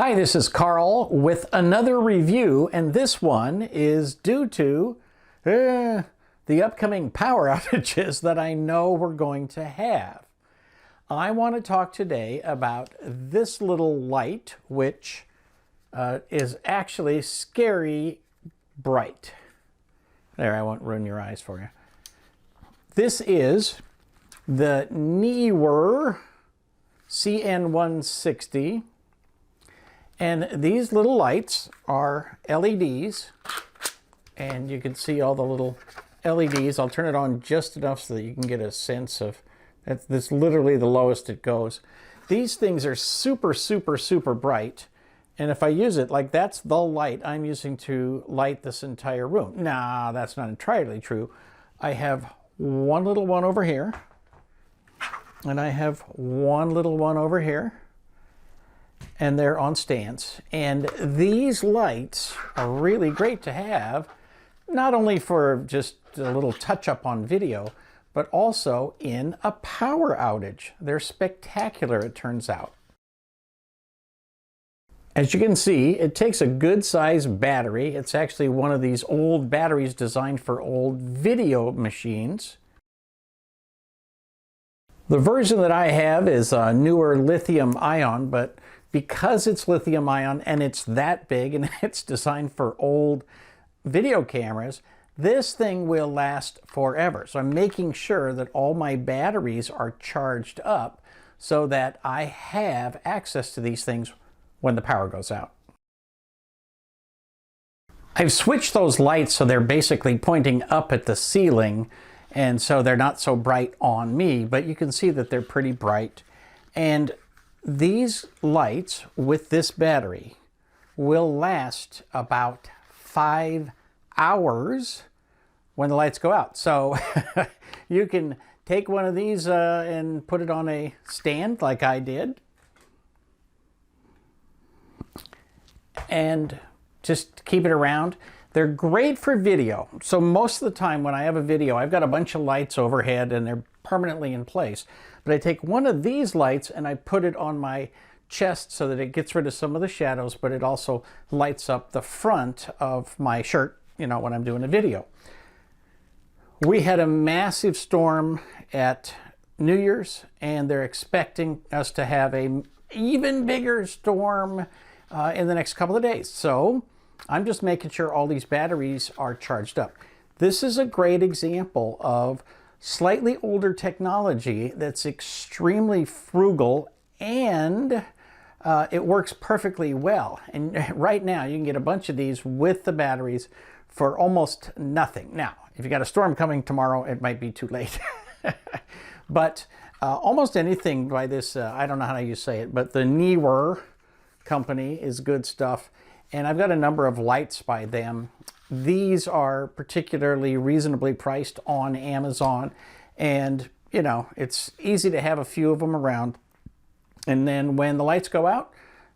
Hi, this is Carl with another review, and this one is due to the upcoming power outages that I know we're going to have. I want to talk today about this little light, which is actually scary bright. There, I won't ruin your eyes for you. This is the Neewer CN-160. And these little lights are LEDs, and you can see all the little LEDs. I'll turn it on just enough so that you can get a sense of that's literally the lowest it goes. These things are super, super, super bright. And if I use it, like that's the light I'm using to light this entire room. Nah, that's not entirely true. I have one little one over here, and I have one little one over here. And they're on stands. And these lights are really great to have, not only for just a little touch-up on video, but also in a power outage. They're spectacular, it turns out. As you can see, it takes a good-sized battery. It's actually one of these old batteries designed for old video machines. The version that I have is a newer lithium-ion, but because it's lithium ion and it's that big and it's designed for old video cameras, this thing will last forever. So I'm making sure that all my batteries are charged up so that I have access to these things when the power goes out. I've switched those lights so they're basically pointing up at the ceiling, and so they're not so bright on me, but you can see that they're pretty bright. And these lights with this battery will last about 5 hours when the lights go out. So you can take one of these and put it on a stand like I did, and just keep it around. They're great for video. So most of the time when I have a video, I've got a bunch of lights overhead and they're permanently in place. But I take one of these lights and I put it on my chest so that it gets rid of some of the shadows, but it also lights up the front of my shirt, you know, when I'm doing a video. We had a massive storm at New Year's, and they're expecting us to have an even bigger storm in the next couple of days. So I'm just making sure all these batteries are charged up. This is a great example of slightly older technology that's extremely frugal, and it works perfectly well. And right now you can get a bunch of these with the batteries for almost nothing. Now, if you got a storm coming tomorrow, it might be too late. But almost anything by this, I don't know how you say it, but the Neewer company is good stuff. And I've got a number of lights by them. These are particularly reasonably priced on Amazon, and you know, it's easy to have a few of them around. And then when the lights go out,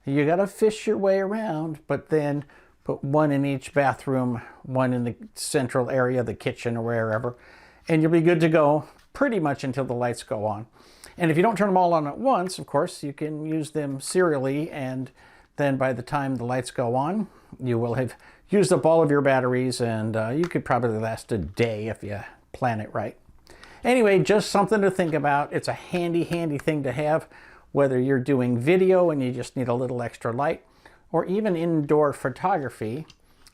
you got to fish your way around, but then put one in each bathroom, one in the central area, the kitchen or wherever, and you'll be good to go pretty much until the lights go on. And if you don't turn them all on at once, of course, you can use them serially, and then by the time the lights go on, you will have used up all of your batteries, and you could probably last a day if you plan it right. Anyway, just something to think about. It's a handy, handy thing to have, whether you're doing video and you just need a little extra light, or even indoor photography.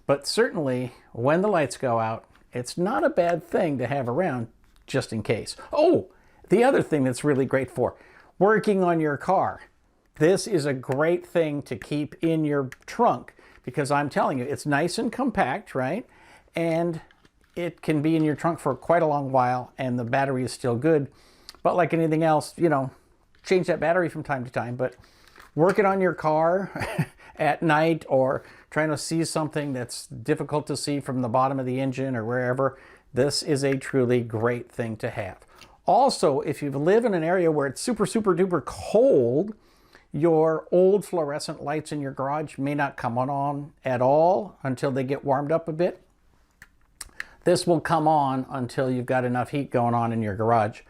But certainly, when the lights go out, it's not a bad thing to have around just in case. Oh, the other thing that's really great for working on your car. This is a great thing to keep in your trunk, because I'm telling you, it's nice and compact, right? And it can be in your trunk for quite a long while, and the battery is still good. But like anything else, you know, change that battery from time to time. But working on your car at night, or trying to see something that's difficult to see from the bottom of the engine or wherever, this is a truly great thing to have. Also, if you live in an area where it's super, super duper cold, your old fluorescent lights in your garage may not come on at all until they get warmed up a bit. This will come on until you've got enough heat going on in your garage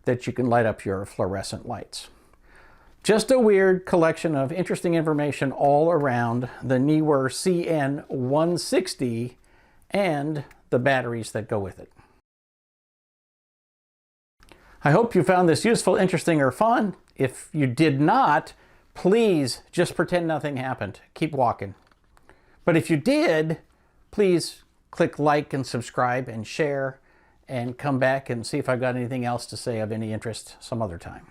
that you can light up your fluorescent lights. Just a weird collection of interesting information all around the Neewer CN-160 and the batteries that go with it. I hope you found this useful, interesting, or fun. If you did not, please just pretend nothing happened. Keep walking. But if you did, please click like and subscribe and share and come back and see if I've got anything else to say of any interest some other time.